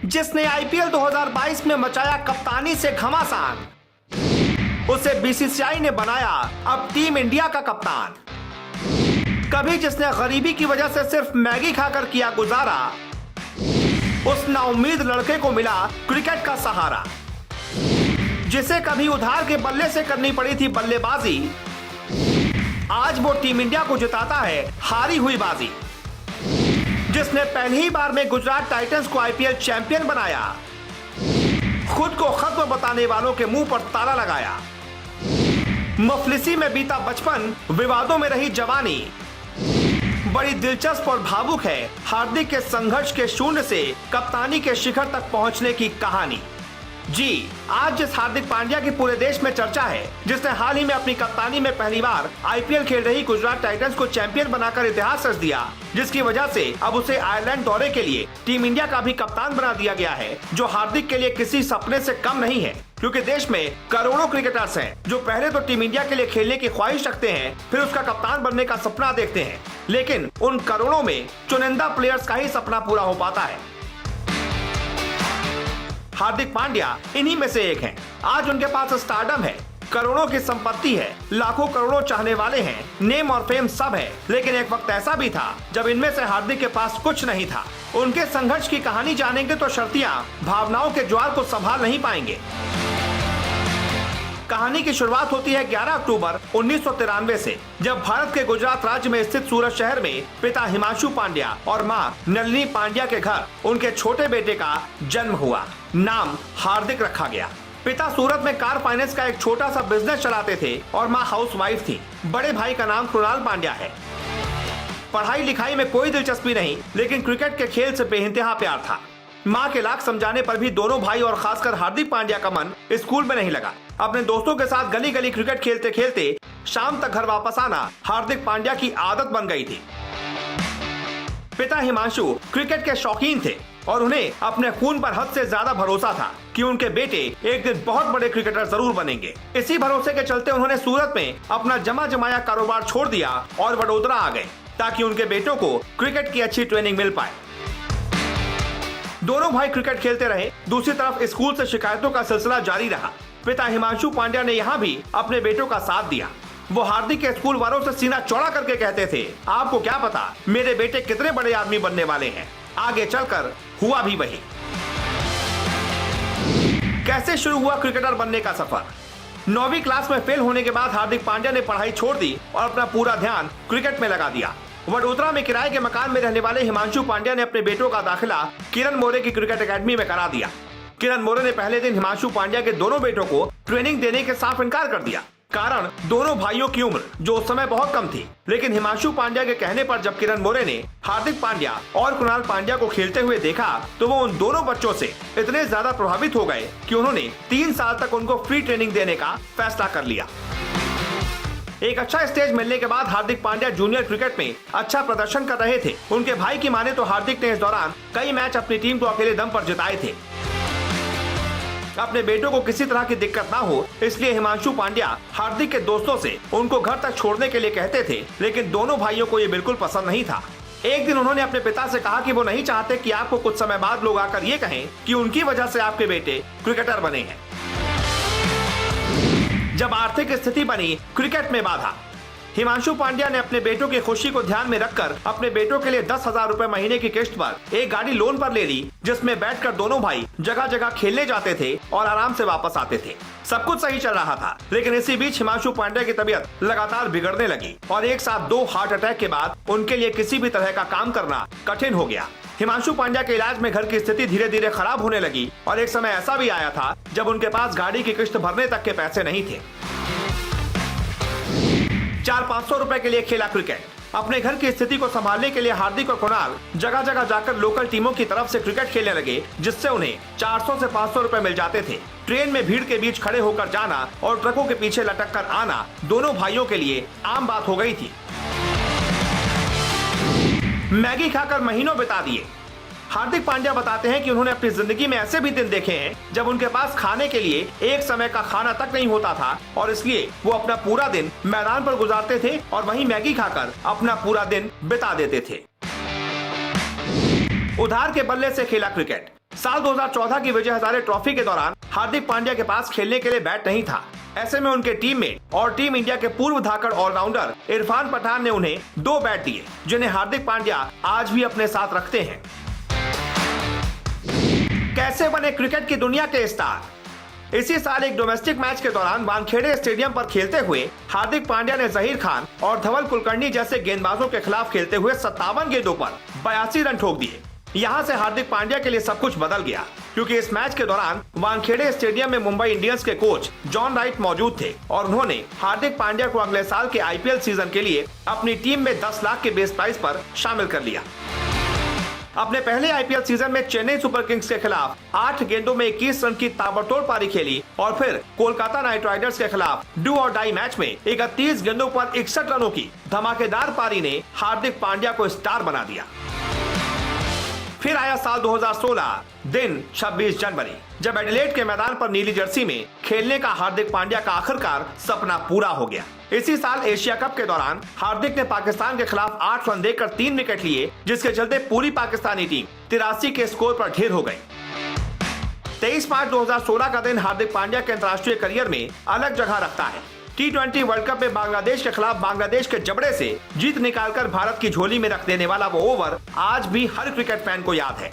जिसने आईपीएल 2022 में मचाया कप्तानी से घमासान, उसे बीसीसीआई ने बनाया अब टीम इंडिया का कप्तान। कभी जिसने गरीबी की वजह से सिर्फ मैगी खाकर किया गुजारा, उस नाउम्मीद लड़के को मिला क्रिकेट का सहारा। जिसे कभी उधार के बल्ले से करनी पड़ी थी बल्लेबाजी, आज वो टीम इंडिया को जिताता है हारी हुई बाजी। जिसने पहली ही बार में गुजरात टाइटंस को आईपीएल चैंपियन बनाया, खुद को खत्म बताने वालों के मुंह पर ताला लगाया। मुफलिसी में बीता बचपन, विवादों में रही जवानी, बड़ी दिलचस्प और भावुक है हार्दिक के संघर्ष के शून्य से कप्तानी के शिखर तक पहुंचने की कहानी। जी, आज जिस हार्दिक पांड्या की पूरे देश में चर्चा है, जिसने हाल ही में अपनी कप्तानी में पहली बार आईपीएल खेल रही गुजरात टाइटंस को चैंपियन बनाकर इतिहास रच दिया, जिसकी वजह से अब उसे आयरलैंड दौरे के लिए टीम इंडिया का भी कप्तान बना दिया गया है, जो हार्दिक के लिए किसी सपने से कम नहीं है। क्योंकि देश में करोड़ों क्रिकेटर्स हैं जो पहले तो टीम इंडिया के लिए खेलने की ख्वाहिश रखते हैं, फिर उसका कप्तान बनने का सपना देखते हैं, लेकिन उन करोड़ों में चुनिंदा प्लेयर्स का ही सपना पूरा हो पाता है। हार्दिक पांड्या इन्हीं में से एक हैं। आज उनके पास स्टारडम है, करोड़ों की संपत्ति है, लाखों करोड़ों चाहने वाले हैं, नेम और फेम सब है, लेकिन एक वक्त ऐसा भी था जब इनमें से हार्दिक के पास कुछ नहीं था। उनके संघर्ष की कहानी जानेंगे तो शर्तियां भावनाओं के ज्वार को संभाल नहीं पाएंगे। कहानी की शुरुआत होती है 11 अक्टूबर 1993 से, जब भारत के गुजरात राज्य में स्थित सूरत शहर में पिता हिमांशु पांड्या और मां नलिनी पांड्या के घर उनके छोटे बेटे का जन्म हुआ। नाम हार्दिक रखा गया। पिता सूरत में कार फाइनेंस का एक छोटा सा बिजनेस चलाते थे और मां हाउसवाइफ थी। बड़े भाई का नाम कृणाल पांड्या है। पढ़ाई लिखाई में कोई दिलचस्पी नहीं, लेकिन क्रिकेट के खेल से बेइंतहा प्यार था। मां के लाख समझाने पर भी दोनों भाई और खासकर हार्दिक पांड्या का मन स्कूल में नहीं लगा। अपने दोस्तों के साथ गली गली क्रिकेट खेलते खेलते शाम तक घर वापस आना हार्दिक पांड्या की आदत बन गई थी। पिता हिमांशु क्रिकेट के शौकीन थे और उन्हें अपने खून पर हद से ज्यादा भरोसा था कि उनके बेटे एक दिन बहुत बड़े क्रिकेटर जरूर बनेंगे। इसी भरोसे के चलते उन्होंने सूरत में अपना जमा जमाया कारोबार छोड़ दिया और वडोदरा आ गए, ताकि उनके बेटों को क्रिकेट की अच्छी ट्रेनिंग मिल पाए। दोनों भाई क्रिकेट खेलते रहे। दूसरी तरफ स्कूल से शिकायतों का सिलसिला जारी रहा। पिता हिमांशु पांड्या ने यहाँ भी अपने बेटों का साथ दिया। वो हार्दिक के स्कूल वालों से सीना चौड़ा करके कहते थे, आपको क्या पता मेरे बेटे कितने बड़े आदमी बनने वाले हैं। आगे चलकर हुआ भी वही। कैसे शुरू हुआ क्रिकेटर बनने का सफर? 9वीं क्लास में फेल होने के बाद हार्दिक पांड्या ने पढ़ाई छोड़ दी और अपना पूरा ध्यान क्रिकेट में लगा दिया। वडोदरा में किराए के मकान में रहने वाले हिमांशु पांड्या ने अपने बेटों का दाखिला किरण मोरे की क्रिकेट एकेडमी में करा दिया। किरण मोरे ने पहले दिन हिमांशु पांड्या के दोनों बेटों को ट्रेनिंग देने के साफ इनकार कर दिया। कारण दोनों भाइयों की उम्र जो उस समय बहुत कम थी। लेकिन हिमांशु पांड्या के कहने पर जब किरण मोरे ने हार्दिक पांड्या और कृणाल पांड्या को खेलते हुए देखा, तो वो उन दोनों बच्चों से इतने ज्यादा प्रभावित हो गए कि उन्होंने 3 साल तक उनको फ्री ट्रेनिंग देने का फैसला कर लिया। एक अच्छा स्टेज मिलने के बाद हार्दिक पांड्या जूनियर क्रिकेट में अच्छा प्रदर्शन कर रहे थे। उनके भाई की माने तो हार्दिक ने इस दौरान कई मैच अपनी टीम को अकेले दम पर जिताए थे। अपने बेटों को किसी तरह की दिक्कत ना हो, इसलिए हिमांशु पांड्या हार्दिक के दोस्तों से उनको घर तक छोड़ने के लिए कहते थे, लेकिन दोनों भाइयों को ये बिल्कुल पसंद नहीं था। एक दिन उन्होंने अपने पिता से कहा कि वो नहीं चाहते कि आपको कुछ समय बाद लोग आकर ये कहें कि उनकी वजह से आपके बेटे क्रिकेटर बने हैं। जब आर्थिक स्थिति बनी, क्रिकेट में बाधा। हिमांशु पांड्या ने अपने बेटों की खुशी को ध्यान में रखकर अपने बेटों के लिए 10,000 रुपए महीने की किश्त पर एक गाड़ी लोन पर ले ली, जिसमें बैठकर दोनों भाई जगह जगह खेलने जाते थे और आराम से वापस आते थे। सब कुछ सही चल रहा था, लेकिन इसी बीच हिमांशु पांड्या की तबीयत लगातार बिगड़ने लगी और एक साथ 2 हार्ट अटैक के बाद उनके लिए किसी भी तरह का काम करना कठिन हो गया। हिमांशु पांड्या के इलाज में घर की स्थिति धीरे धीरे खराब होने लगी और एक समय ऐसा भी आया था जब उनके पास गाड़ी की किश्त भरने तक के पैसे नहीं थे। 400-500 रुपए के लिए खेला क्रिकेट। अपने घर की स्थिति को संभालने के लिए हार्दिक और कृणाल जगह जगह जाकर लोकल टीमों की तरफ से क्रिकेट खेलने लगे, जिससे उन्हें 400 से 500 रुपए मिल जाते थे। ट्रेन में भीड़ के बीच खड़े होकर जाना और ट्रकों के पीछे लटक कर आना दोनों भाइयों के लिए आम बात हो गई थी। मैगी खाकर महीनों बिता दिए। हार्दिक पांड्या बताते हैं कि उन्होंने अपनी जिंदगी में ऐसे भी दिन देखे हैं जब उनके पास खाने के लिए एक समय का खाना तक नहीं होता था और इसलिए वो अपना पूरा दिन मैदान पर गुजारते थे और वहीं मैगी खाकर अपना पूरा दिन बिता देते थे। उधार के बल्ले से खेला क्रिकेट। साल 2014 की विजय हजारे ट्रॉफी के दौरान हार्दिक पांड्या के पास खेलने के लिए बैट नहीं था। ऐसे में उनके टीममेट और टीम इंडिया के पूर्व धाकड़ ऑलराउंडर इरफान पठान ने उन्हें 2 बैट दिए, जिन्हें हार्दिक पांड्या आज भी अपने साथ रखते हैं। कैसे बने क्रिकेट की दुनिया के स्टार? इसी साल एक डोमेस्टिक मैच के दौरान वानखेड़े स्टेडियम पर खेलते हुए हार्दिक पांड्या ने जहीर खान और धवल कुलकर्णी जैसे गेंदबाजों के खिलाफ खेलते हुए 57 गेंदों पर 82 रन ठोक दिए। यहां से हार्दिक पांड्या के लिए सब कुछ बदल गया, क्योंकि इस मैच के दौरान वानखेड़े स्टेडियम में मुंबई इंडियंस के कोच जॉन राइट मौजूद थे और उन्होंने हार्दिक पांड्या को अगले साल के आईपीएल सीजन के लिए अपनी टीम में 10 लाख के बेस प्राइस पर शामिल कर लिया। अपने पहले आईपीएल सीजन में चेन्नई सुपर किंग्स के खिलाफ 8 गेंदों में 21 रन की ताबड़तोड़ पारी खेली और फिर कोलकाता नाइट राइडर्स के खिलाफ डू और डाई मैच में 31 गेंदों पर 61 रनों की धमाकेदार पारी ने हार्दिक पांड्या को स्टार बना दिया। फिर आया साल 2016, दिन 26 जनवरी, जब एडिलेड के मैदान पर नीली जर्सी में खेलने का हार्दिक पांड्या का आखिरकार सपना पूरा हो गया। इसी साल एशिया कप के दौरान हार्दिक ने पाकिस्तान के खिलाफ 8 रन देकर 3 विकेट लिए, जिसके चलते पूरी पाकिस्तानी टीम 83 के स्कोर पर ढेर हो गई। 23 मार्च 2016 का दिन हार्दिक पांड्या के अंतर्राष्ट्रीय करियर में अलग जगह रखता है। T20 वर्ल्ड कप में बांग्लादेश के खिलाफ बांग्लादेश के जबड़े से जीत निकालकर भारत की झोली में रख देने वाला वो ओवर आज भी हर क्रिकेट फैन को याद है।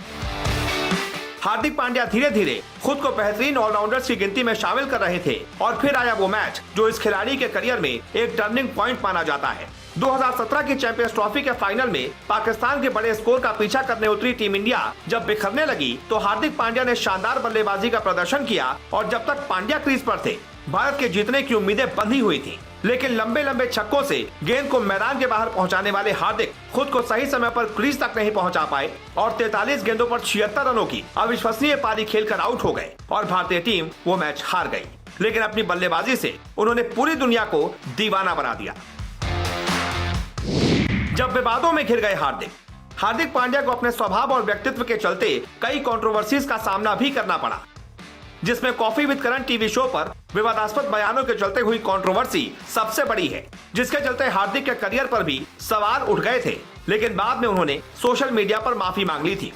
हार्दिक पांड्या धीरे धीरे खुद को बेहतरीन ऑलराउंडर्स की गिनती में शामिल कर रहे थे और फिर आया वो मैच जो इस खिलाड़ी के करियर में एक टर्निंग पॉइंट माना जाता है। 2017 की चैंपियंस ट्रॉफी के फाइनल में पाकिस्तान के बड़े स्कोर का पीछा करने उतरी टीम इंडिया जब बिखरने लगी तो हार्दिक पांड्या ने शानदार बल्लेबाजी का प्रदर्शन किया और जब तक पांड्या क्रीज पर थे भारत के जीतने की उम्मीदें बंधी हुई थी। लेकिन लंबे लंबे छक्कों से गेंद को मैदान के बाहर पहुंचाने वाले हार्दिक खुद को सही समय पर क्रीज तक नहीं पहुंचा पाए और 43 गेंदों पर 76 रनों की अविश्वसनीय पारी खेलकर आउट हो गए और भारतीय टीम वो मैच हार गई। लेकिन अपनी बल्लेबाजी से उन्होंने पूरी दुनिया को दीवाना बना दिया। जब विवादों में घिर गए हार्दिक पांड्या को अपने स्वभाव और व्यक्तित्व के चलते कई कंट्रोवर्सीज का सामना भी करना पड़ा, जिसमें coffee with Karan TV show पर विवादास्पद बयानों के चलते हुई कंट्रोवर्सी सबसे बड़ी है, जिसके चलते हार्दिक के करियर पर भी सवाल उठ गए थे। लेकिन बाद में उन्होंने सोशल मीडिया पर माफी मांग ली थी।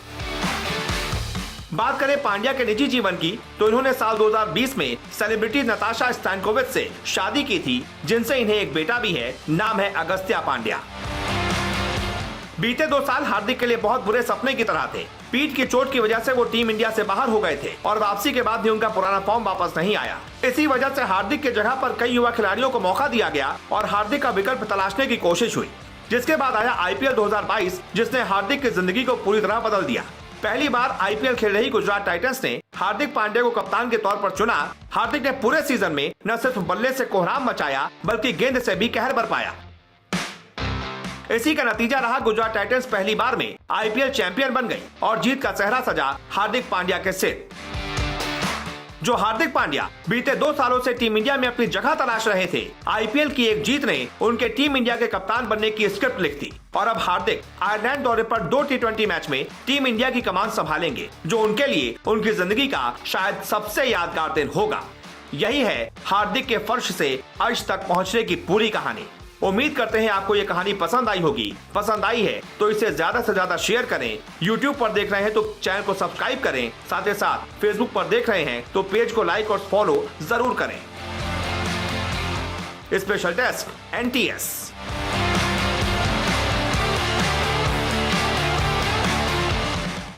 बात करें पांड्या के निजी जीवन की तो इन्होंने साल 2020 में सेलिब्रिटी नताशा स्टैनकोविच से शादी की थी, जिनसे इन्हें एक बेटा भी है, नाम है अगस्त्या पांड्या। बीते 2 साल हार्दिक के लिए बहुत बुरे सपने की तरह थे। पीठ की चोट की वजह से वो टीम इंडिया से बाहर हो गए थे और वापसी के बाद भी उनका पुराना फॉर्म वापस नहीं आया। इसी वजह से हार्दिक के जगह पर कई युवा खिलाड़ियों को मौका दिया गया और हार्दिक का विकल्प तलाशने की कोशिश हुई, जिसके बाद आया आईपीएल 2022, जिसने हार्दिक की जिंदगी को पूरी तरह बदल दिया। पहली बार आईपीएल खेल रही गुजरात टाइटंस ने हार्दिक पांड्या को कप्तान के तौर पर चुना। हार्दिक ने पूरे सीजन में न सिर्फ बल्ले से कोहराम मचाया बल्कि गेंद से भी कहर बरपाया। इसी का नतीजा रहा गुजरात टाइटंस पहली बार में आईपीएल चैंपियन बन गई और जीत का सेहरा सजा हार्दिक पांड्या के सिर। जो हार्दिक पांड्या बीते 2 सालों से टीम इंडिया में अपनी जगह तलाश रहे थे, आईपीएल की एक जीत ने उनके टीम इंडिया के कप्तान बनने की स्क्रिप्ट लिख दी और अब हार्दिक आयरलैंड दौरे पर 2 T20 मैच में टीम इंडिया की कमान संभालेंगे, जो उनके लिए उनकी जिंदगी का शायद सबसे यादगार दिन होगा। यही है हार्दिक के फर्श से अर्श तक पहुंचने की पूरी कहानी। उम्मीद करते हैं आपको ये कहानी पसंद आई होगी। पसंद आई है तो इसे ज्यादा से ज्यादा शेयर करें। YouTube पर देख रहे हैं तो चैनल को सब्सक्राइब करें। साथ ही साथ Facebook पर देख रहे हैं तो पेज को लाइक और फॉलो जरूर करें। Special desk NTS।